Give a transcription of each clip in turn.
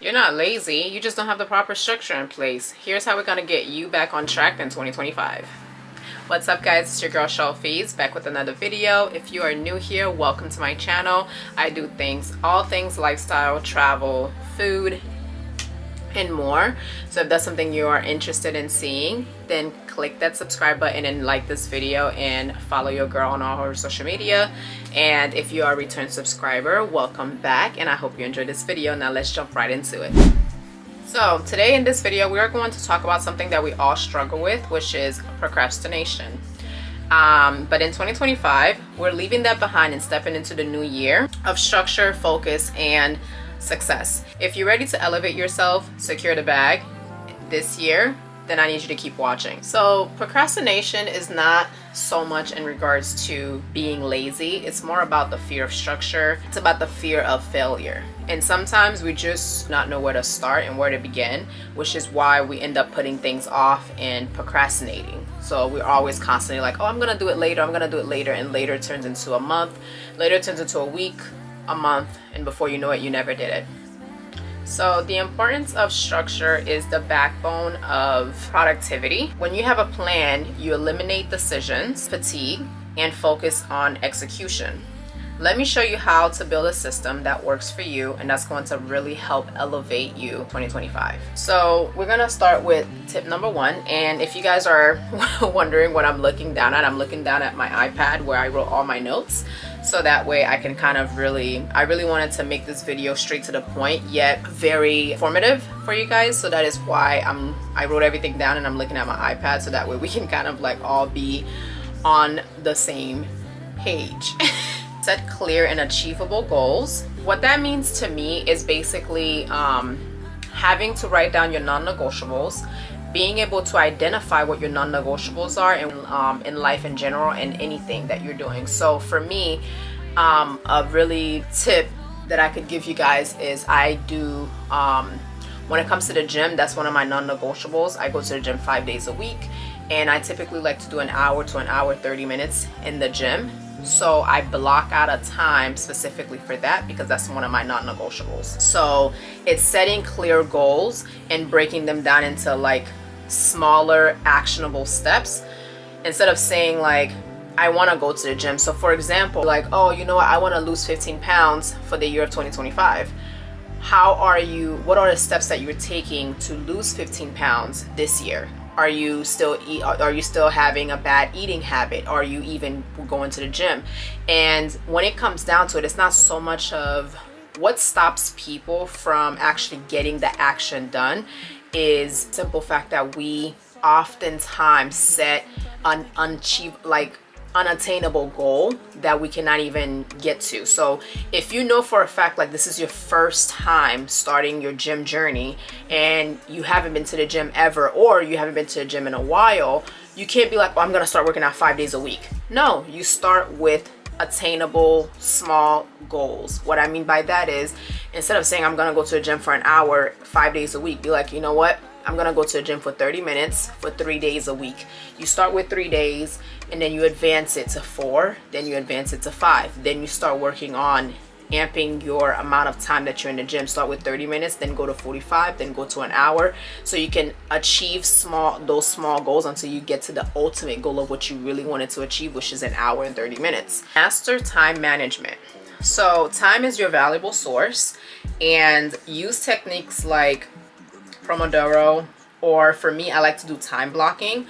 You're not lazy, you just don't have the proper structure in place. Here's how we're gonna get you back on track in 2025. What's up guys, it's your girl Shelfies back with another video. If you are new here, welcome to my channel. I do all things lifestyle, travel, food, and more. So if that's something you are interested in seeing, then click that subscribe button and like this video and follow your girl on all her social media. And if you are a return subscriber, welcome back, and I hope you enjoyed this video. Now let's jump right into it. So today in this video we are going to talk about something that we all struggle with, which is procrastination. But in 2025 we're leaving that behind and stepping into the new year of structure, focus, and success. If you're ready to elevate yourself, secure the bag this year, then I need you to keep watching. So procrastination is not so much in regards to being lazy. It's more about the fear of structure. It's about the fear of failure. And sometimes we just not know where to start and where to begin, which is why we end up putting things off and procrastinating. So we're always constantly like, oh, I'm gonna do it later, I'm gonna do it later, and later turns into a month, later turns into a week, a month, and before you know it, you never did it. So the importance of structure is the backbone of productivity. When you have a plan, you eliminate decisions, fatigue, and focus on execution. Let me show you how to build a system that works for you and that's going to really help elevate you 2025. So we're gonna start with tip number one. And if you guys are wondering what I'm looking down at, I'm looking down at my iPad where I wrote all my notes. So that way I can kind of I really wanted to make this video straight to the point yet very informative for you guys. So that is why I wrote everything down and I'm looking at my iPad, so that way we can kind of like all be on the same page. Set clear and achievable goals. What that means to me is basically having to write down your non-negotiables, being able to identify what your non-negotiables are in life in general and anything that you're doing. So for me, a really tip that I could give you guys is I do, when it comes to the gym, that's one of my non-negotiables. I go to the gym 5 days a week, and I typically like to do an hour to an hour 30 minutes in the gym. So I block out a time specifically for that because that's one of my non-negotiables. So it's setting clear goals and breaking them down into like smaller actionable steps instead of saying like, I want to go to the gym. So for example, like, oh, you know what, I want to lose 15 pounds for the year of 2025. What are the steps that you're taking to lose 15 pounds this year? Are you still having a bad eating habit? Are you even going to the gym? And when it comes down to it, it's not so much of what stops people from actually getting the action done is simple fact that we oftentimes set an unattainable goal that we cannot even get to. So if you know for a fact like this is your first time starting your gym journey and you haven't been to the gym ever, or you haven't been to the gym in a while, you can't be like, well, I'm gonna start working out 5 days a week. No, you start with attainable small goals. What I mean by that is, instead of saying I'm gonna go to the gym for an hour 5 days a week, be like, you know what, I'm gonna go to the gym for 30 minutes for 3 days a week. You start with 3 days and then you advance it to 4, then you advance it to 5. Then you start working on amping your amount of time that you're in the gym. Start with 30 minutes, then go to 45, then go to an hour. So you can achieve those small goals until you get to the ultimate goal of what you really wanted to achieve, which is an hour and 30 minutes. Master time management. So time is your valuable source, and use techniques like Pomodoro, or for me, I like to do time blocking.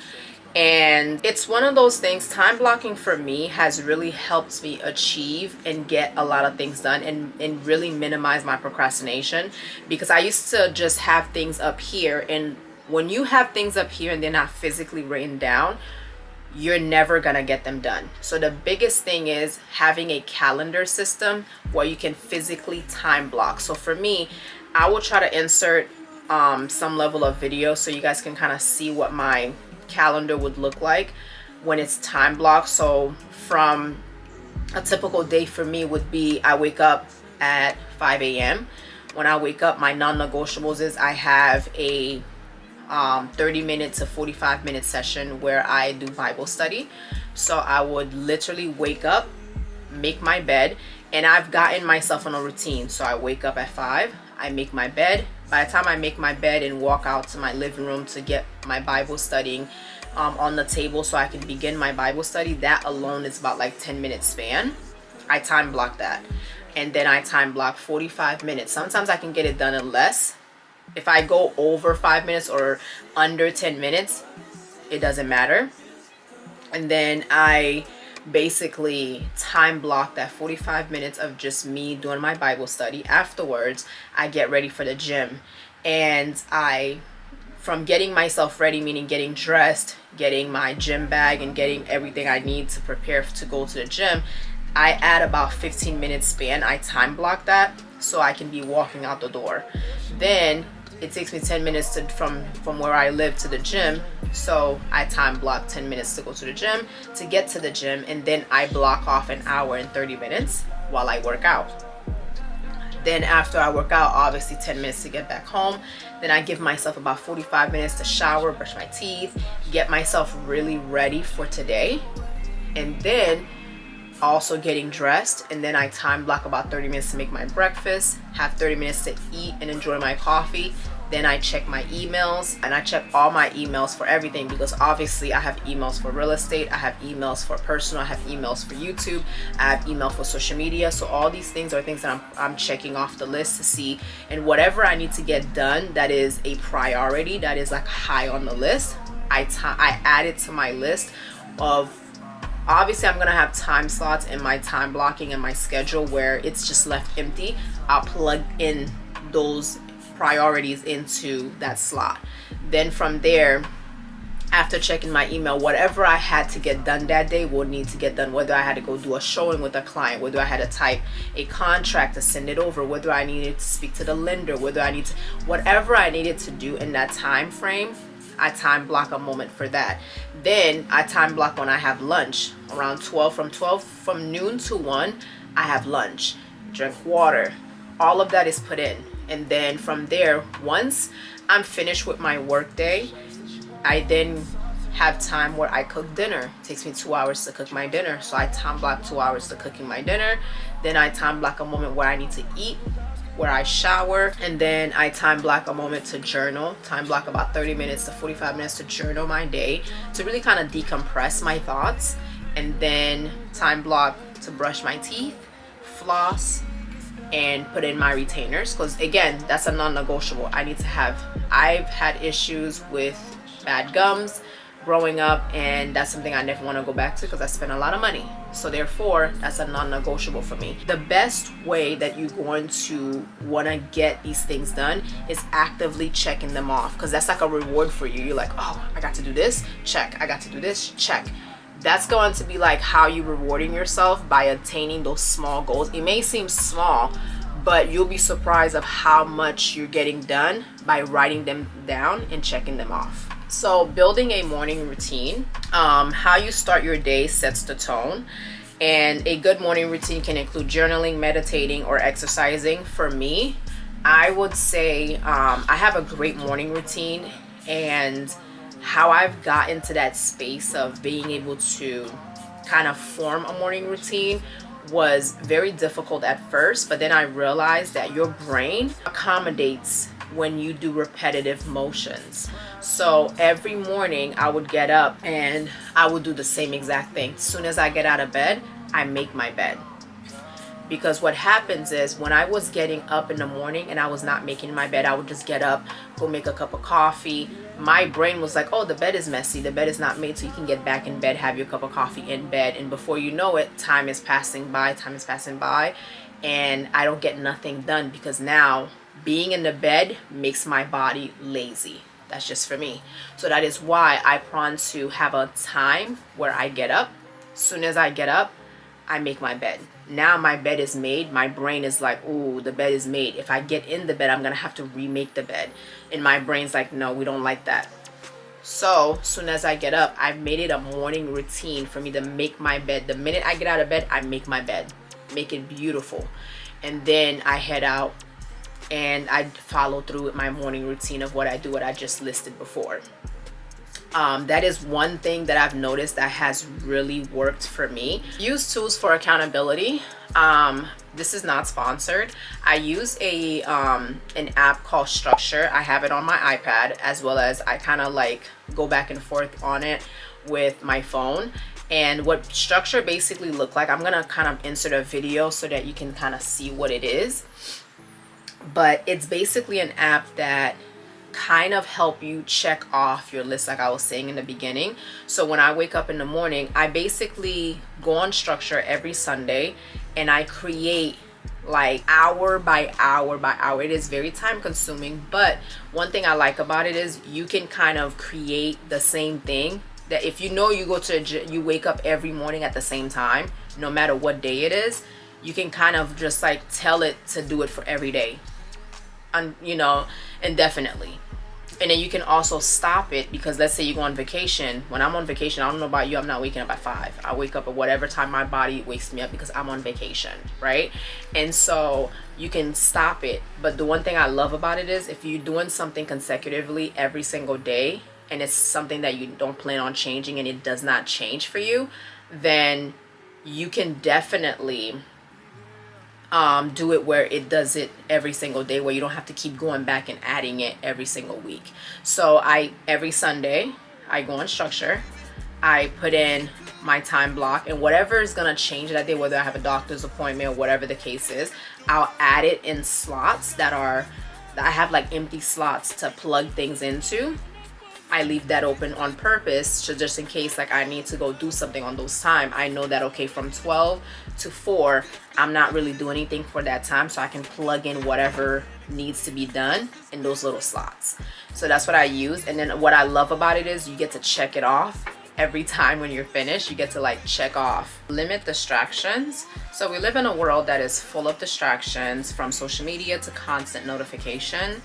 And it's one of those things, time blocking for me has really helped me achieve and get a lot of things done and really minimize my procrastination, because I used to just have things up here, and when you have things up here and they're not physically written down, you're never gonna get them done. So the biggest thing is having a calendar system where you can physically time block. So for me, I will try to insert some level of video so you guys can kind of see what my calendar would look like when it's time blocked. So from a typical day for me would be, I wake up at 5 a.m. When I wake up, my non-negotiables is I have a 30-minute to 45-minute session where I do Bible study. So I would literally wake up, make my bed, and I've gotten myself on a routine. So I wake up at 5, I make my bed, By the time I make my bed and walk out to my living room to get my Bible studying on the table so I can begin my Bible study, that alone is about like 10-minute span. I time block that. And then I time block 45 minutes. Sometimes I can get it done in less. If I go over 5 minutes or under 10 minutes, it doesn't matter. And then I basically time block that 45 minutes of just me doing my Bible study. Afterwards, I get ready for the gym. And from getting myself ready, meaning getting dressed, getting my gym bag, and getting everything I need to prepare to go to the gym, I add about 15 minutes span. I time block that so I can be walking out the door. Then it takes me 10 minutes from where I live to the gym. So I time block 10 minutes to go to the gym, to get to the gym, and then I block off an hour and 30 minutes while I work out. Then after I work out, obviously 10 minutes to get back home. Then I give myself about 45 minutes to shower, brush my teeth, get myself really ready for today. And then also getting dressed, and then I time block about 30 minutes to make my breakfast, have 30 minutes to eat and enjoy my coffee. Then I check my emails, and I check all my emails for everything, because obviously I have emails for real estate, I have emails for personal, I have emails for YouTube, I have email for social media. So all these things are things that I'm checking off the list to see, and whatever I need to get done that is a priority, that is like high on the list, I add it to my list of. Obviously, I'm gonna have time slots in my time blocking and my schedule where it's just left empty. I'll plug in those priorities into that slot. Then from there, after checking my email, whatever I had to get done that day will need to get done. Whether I had to go do a showing with a client, whether I had to type a contract to send it over, whether I needed to speak to the lender, whatever I needed to do in that time frame, I time block a moment for that. Then I time block when I have lunch around 12. From noon to 1, I have lunch, drink water, all of that is put in. And then from there, once I'm finished with my work day, I then have time where I cook dinner. It takes me 2 hours to cook my dinner, so I time block 2 hours to cooking my dinner. Then I time block a moment where I need to eat, where I shower, and then I time block a moment to journal. Time block about 30 minutes to 45 minutes to journal my day, to really kind of decompress my thoughts. And then time block to brush my teeth, floss, and put in my retainers, because again, that's a non-negotiable. I've had issues with bad gums growing up, and that's something I never want to go back to because I spent a lot of money. So therefore, that's a non-negotiable for me. The best way that you're going to want to get these things done is actively checking them off, because that's like a reward for you. You're like, oh, I got to do this, check. I got to do this, check. That's going to be like how you're rewarding yourself by attaining those small goals. It may seem small, but you'll be surprised of how much you're getting done by writing them down and checking them off. So building a morning routine, how you start your day sets the tone. And a good morning routine can include journaling, meditating, or exercising. For me, I would say I have a great morning routine, and how I've gotten to that space of being able to kind of form a morning routine was very difficult at first, but then I realized that your brain accommodates when you do repetitive motions. So every morning I would get up and I would do the same exact thing. As soon as I get out of bed, I make my bed. Because what happens is, when I was getting up in the morning and I was not making my bed, I would just get up, go make a cup of coffee. My brain was like, oh, the bed is messy, the bed is not made so you can get back in bed, have your cup of coffee in bed. And before you know it, time is passing by, and I don't get nothing done, because now being in the bed makes my body lazy. That's just for me. So that is why I plan to have a time where I get up. As soon as I get up, I make my bed. Now my bed is made. My brain is like, ooh, the bed is made. If I get in the bed, I'm gonna have to remake the bed. And my brain's like, no, we don't like that. So as soon as I get up, I've made it a morning routine for me to make my bed. The minute I get out of bed, I make my bed, make it beautiful. And then I head out and I follow through with my morning routine of what I do, what I just listed before. That is one thing that I've noticed that has really worked for me. Use tools for accountability. This is not sponsored. I use a an app called Structure. I have it on my iPad, as well as I kind of like go back and forth on it with my phone. And what Structure basically look like, I'm gonna kind of insert a video so that you can kind of see what it is. But it's basically an app that kind of help you check off your list, like I was saying in the beginning. So when I wake up in the morning, I basically go on Structure every Sunday and I create like hour by hour by hour. It is very time consuming, but one thing I like about it is you can kind of create the same thing. That if you know you you wake up every morning at the same time, no matter what day it is, you can kind of just like tell it to do it for every day, and you know, indefinitely. And then you can also stop it, because let's say you go on vacation. When I'm on vacation, I don't know about you, I'm not waking up at 5. I wake up at whatever time my body wakes me up, because I'm on vacation, right? And so you can stop it. But the one thing I love about it is if you're doing something consecutively every single day, and it's something that you don't plan on changing and it does not change for you, then you can definitely do it where it does it every single day, where you don't have to keep going back and adding it every single week. So every Sunday I go on Structure, I put in my time block, and whatever is gonna change that day, whether I have a doctor's appointment or whatever the case is, I'll add it in slots that I have like empty slots to plug things into. I leave that open on purpose, so just in case like I need to go do something on those time, I know that okay, from 12 to 4 I'm not really doing anything for that time, so I can plug in whatever needs to be done in those little slots. So that's what I use. And then what I love about it is you get to check it off every time. When you're finished, you get to like check off. Limit distractions. So we live in a world that is full of distractions, from social media to constant notification.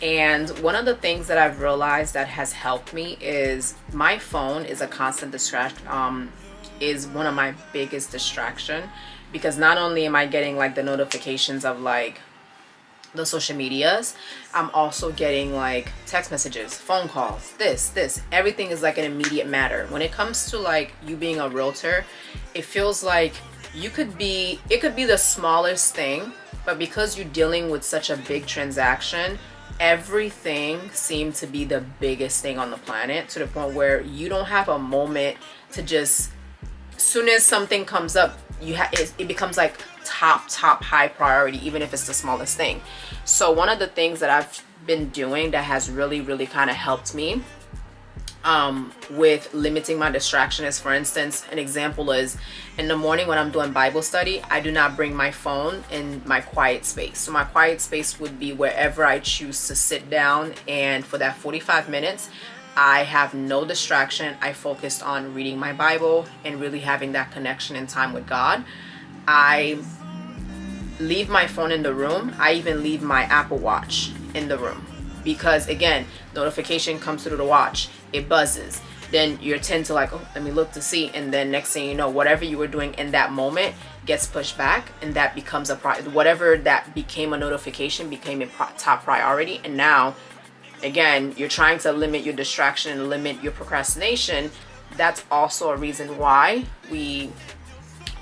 And one of the things that I've realized that has helped me is my phone is a constant distraction, is one of my biggest distraction, because not only am I getting like the notifications of like the social medias, I'm also getting like text messages, phone calls, this, everything is like an immediate matter. When it comes to like you being a realtor, it feels like it could be the smallest thing, but because you're dealing with such a big transaction, everything seemed to be the biggest thing on the planet, to the point where you don't have a moment to just, as soon as something comes up, it becomes like top high priority, even if it's the smallest thing. So one of the things that I've been doing that has really kind of helped me with limiting my distraction is, for instance, an example is in the morning when I'm doing Bible study, I do not bring my phone in my quiet space. So my quiet space would be wherever I choose to sit down, and for that 45 minutes I have no distraction. I focused on reading my Bible and really having that connection and time with God. I leave my phone in the room. I even leave my Apple Watch in the room, because again, notification comes through the watch, it buzzes, then you tend to like, oh, let me look to see, and then next thing you know, whatever you were doing in that moment gets pushed back, and that becomes whatever that became a notification became a top priority. And now again, you're trying to limit your distraction and limit your procrastination. That's also a reason why we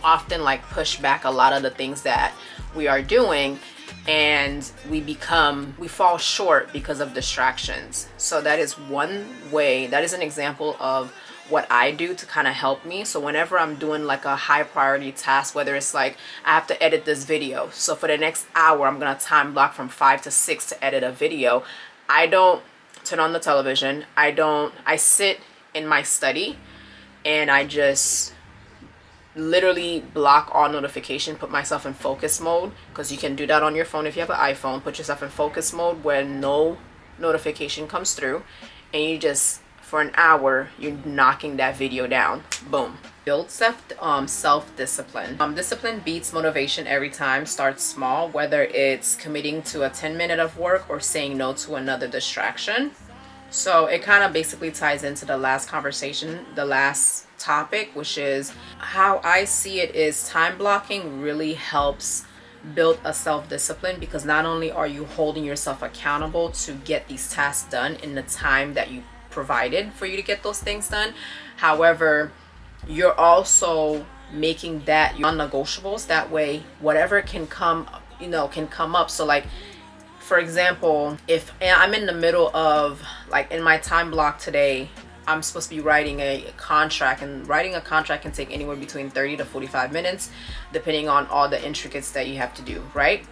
often like push back a lot of the things that we are doing, and we fall short because of distractions. So that is one way, that is an example of what I do to kind of help me. So whenever I'm doing like a high priority task, whether it's like I have to edit this video, so for the next hour I'm gonna time block from 5 to 6 to edit a video, I don't turn on the television. I sit in my study and I just literally block all notification, put myself in focus mode, because you can do that on your phone if you have an iPhone. Put yourself in focus mode where no notification comes through, and you just, for an hour, you're knocking that video down. Boom. Build self-discipline. Discipline beats motivation every time. Start small, whether it's committing to a 10-minute of work or saying no to another distraction. So it kind of basically ties into the last conversation, the last topic, which is how I see it is time blocking really helps build a self-discipline, because not only are you holding yourself accountable to get these tasks done in the time that you provided for you to get those things done. However, you're also making that non-negotiables. That way, whatever can come, can come up. So like, for example, if I'm in the middle of, like in my time block today, I'm supposed to be writing a contract, and writing a contract can take anywhere between 30 to 45 minutes, depending on all the intricacies that you have to do, right?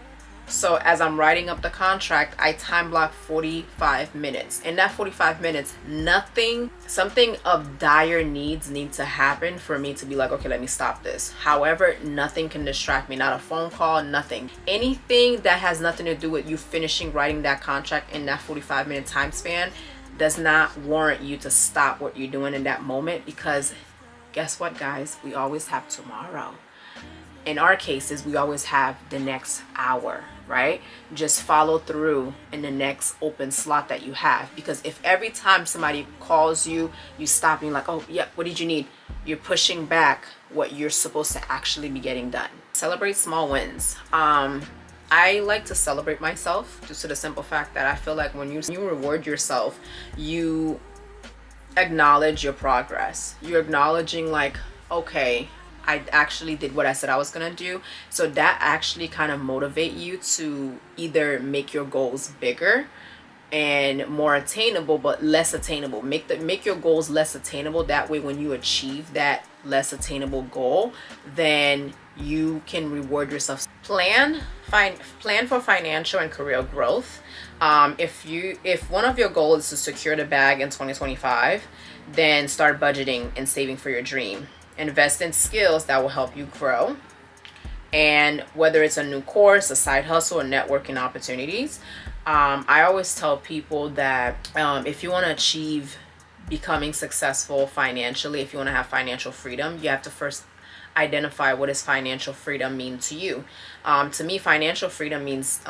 So as I'm writing up the contract, I time block 45 minutes. In that 45 minutes, something of dire need to happen for me to be like, okay, let me stop this. However, nothing can distract me, not a phone call, nothing. Anything that has nothing to do with you finishing writing that contract in that 45-minute time span does not warrant you to stop what you're doing in that moment, because guess what, guys? We always have tomorrow. In our cases, we always have the next hour, right? Just follow through in the next open slot that you have. Because if every time somebody calls you, you stop and you're like, oh, yeah, what did you need? You're pushing back what you're supposed to actually be getting done. Celebrate small wins. I like to celebrate myself just to the simple fact that I feel like when you reward yourself, you acknowledge your progress. You're acknowledging like, okay, I actually did what I said I was gonna do. So that actually kind of motivate you to either make your goals bigger and more attainable, but less attainable. Make your goals less attainable. That way, when you achieve that less attainable goal, then you can reward yourself. Plan for financial and career growth. If one of your goals is to secure the bag in 2025, then start budgeting and saving for your dream. Invest in skills that will help you grow, and whether it's a new course, a side hustle, or networking opportunities. I always tell people that if you want to achieve becoming successful financially, if you want to have financial freedom, you have to first identify what does financial freedom mean to you. To me, financial freedom means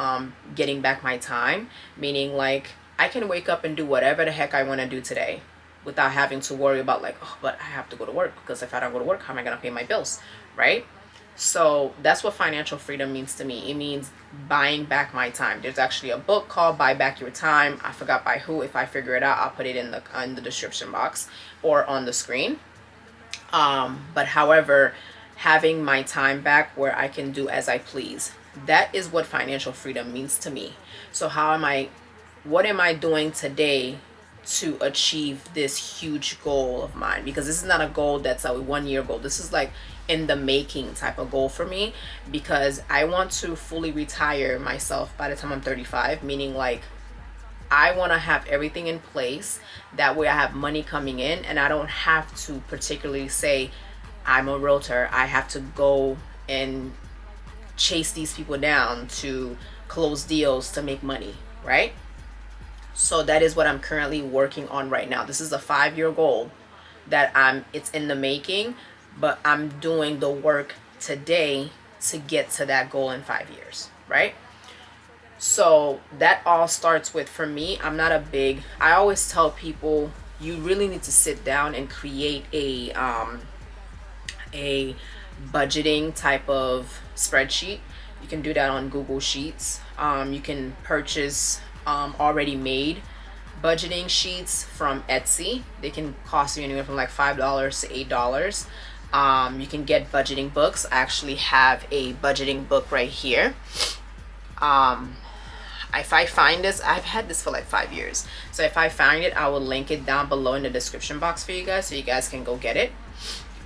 getting back my time, meaning like I can wake up and do whatever the heck I want to do today without having to worry about like, oh, but I have to go to work, because if I don't go to work, how am I going to pay my bills, right? So that's what financial freedom means to me. It means buying back my time. There's actually a book called Buy Back Your Time. I forgot by who. If I figure it out, I'll put it in the description box or on the screen. But however, having my time back where I can do as I please, that is what financial freedom means to me. So what am I doing today to achieve this huge goal of mine? Because this is not a goal that's a 1 year goal. This is like in the making type of goal for me, because I want to fully retire myself by the time I'm 35, meaning like I want to have everything in place. That way I have money coming in, and I don't have to particularly say I'm a realtor. I have to go and chase these people down to close deals to make money, right? So that is what I'm currently working on right now. This is a 5-year goal that it's in the making, but I'm doing the work today to get to that goal in 5 years, right? So that all starts with, for me, I always tell people you really need to sit down and create a budgeting type of spreadsheet. You can do that on Google Sheets. You can purchase already made budgeting sheets from Etsy. They can cost you anywhere from like $5 to $8. You can get budgeting books. I actually have a budgeting book right here. If I find this, I've had this for like 5 years. So if I find it, I will link it down below in the description box for you guys, so you guys can go get it.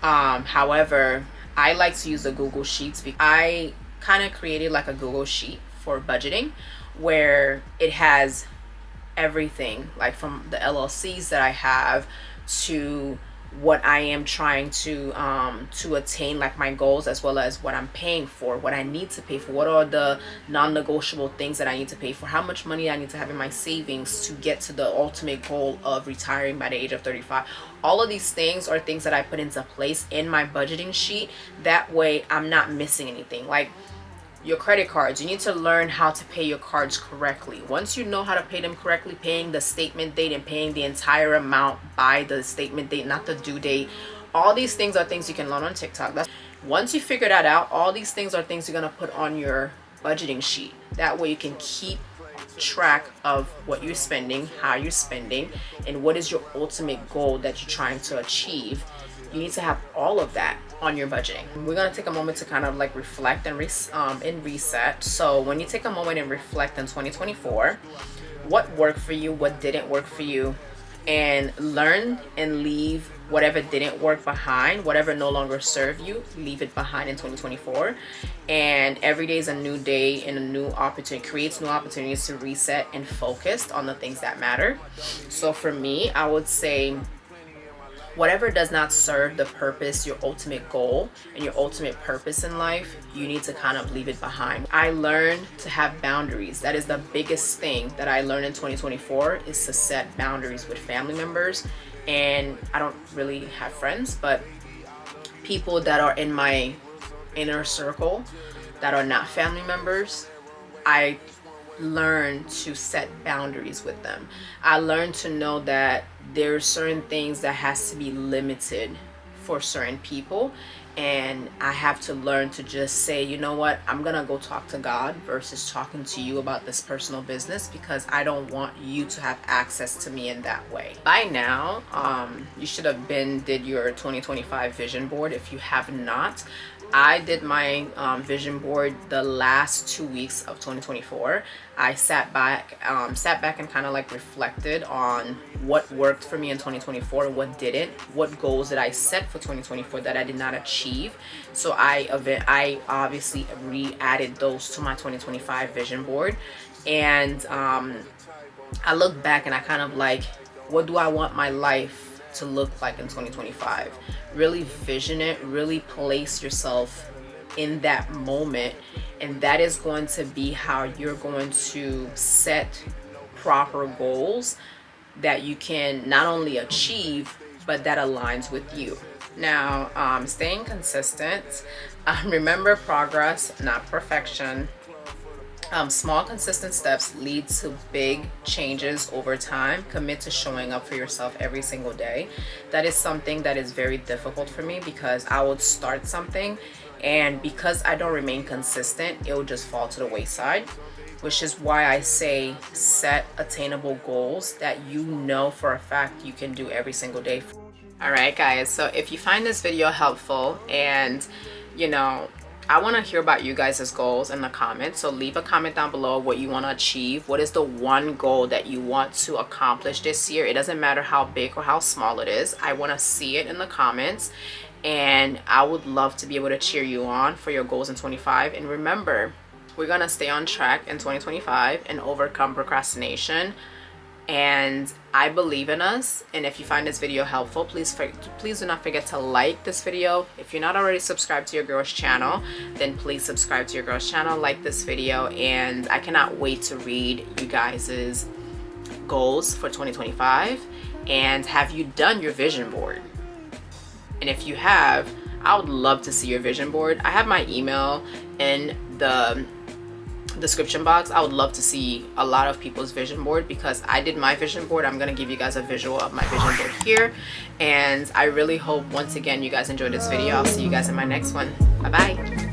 However, I like to use the Google Sheets because I kind of created like a Google Sheet for budgeting, where it has everything, like from the LLCs that I have to what I am trying to attain, like my goals, as well as what I'm paying for, what I need to pay for, what are the non-negotiable things that I need to pay for, how much money I need to have in my savings to get to the ultimate goal of retiring by the age of 35. All of these things are things that I put into place in my budgeting sheet. That way I'm not missing anything. Like your credit cards, you need to learn how to pay your cards correctly. Once you know how to pay them correctly, paying the statement date and paying the entire amount by the statement date, not the due date, all these things are things you can learn on TikTok. Once you figure that out, all these things are things you're going to put on your budgeting sheet. That way you can keep track of what you're spending, how you're spending, and what is your ultimate goal that you're trying to achieve. You need to have all of that on your budgeting. We're gonna take a moment to kind of like reflect and reset. So when you take a moment and reflect in 2024, what worked for you, what didn't work for you, and learn and leave whatever didn't work behind, whatever no longer serve you, leave it behind in 2024. And every day is a new day and a new opportunity, creates new opportunities to reset and focus on the things that matter. So for me, I would say whatever does not serve the purpose, your ultimate goal and your ultimate purpose in life, you need to kind of leave it behind. I learned to have boundaries. That is the biggest thing that I learned in 2024, is to set boundaries with family members. And I don't really have friends, but people that are in my inner circle that are not family members, I learn to set boundaries with them. I learned to know that there's certain things that has to be limited for certain people, and I have to learn to just say, you know what, I'm gonna go talk to God versus talking to you about this personal business, because I don't want you to have access to me in that way. By now, you should have did your 2025 vision board. If you have not, I did my vision board the last 2 weeks of 2024. I sat back and kind of like reflected on what worked for me in 2024, what didn't, what goals did I set for 2024 that I did not achieve. So I obviously re-added those to my 2025 vision board. And I look back and I kind of like, what do I want my life to look like in 2025? Really vision it, really place yourself in that moment, and that is going to be how you're going to set proper goals that you can not only achieve but that aligns with you. Now, staying consistent, remember progress, not perfection. Small consistent steps lead to big changes over time. Commit to showing up for yourself every single day. That is something that is very difficult for me, because I would start something, and because I don't remain consistent, it will just fall to the wayside, which is why I say set attainable goals that you know for a fact you can do every single day. All right, guys, so if you find this video helpful, and I want to hear about you guys' goals in the comments. So leave a comment down below what you want to achieve. What is the one goal that you want to accomplish this year? It doesn't matter how big or how small it is. I want to see it in the comments, and I would love to be able to cheer you on for your goals in 25. And remember, we're going to stay on track in 2025 and overcome procrastination. And I believe in us. And if you find this video helpful, please do not forget to like this video. If you're not already subscribed to your girl's channel, then please subscribe to your girl's channel, like this video, and I cannot wait to read you guys' goals for 2025. And have you done your vision board? And if you have, I would love to see your vision board. I have my email in the description box. I would love to see a lot of people's vision board, because I did my vision board. I'm going to give you guys a visual of my vision board here, and I really hope once again you guys enjoyed this video. I'll see you guys in my next one. Bye bye.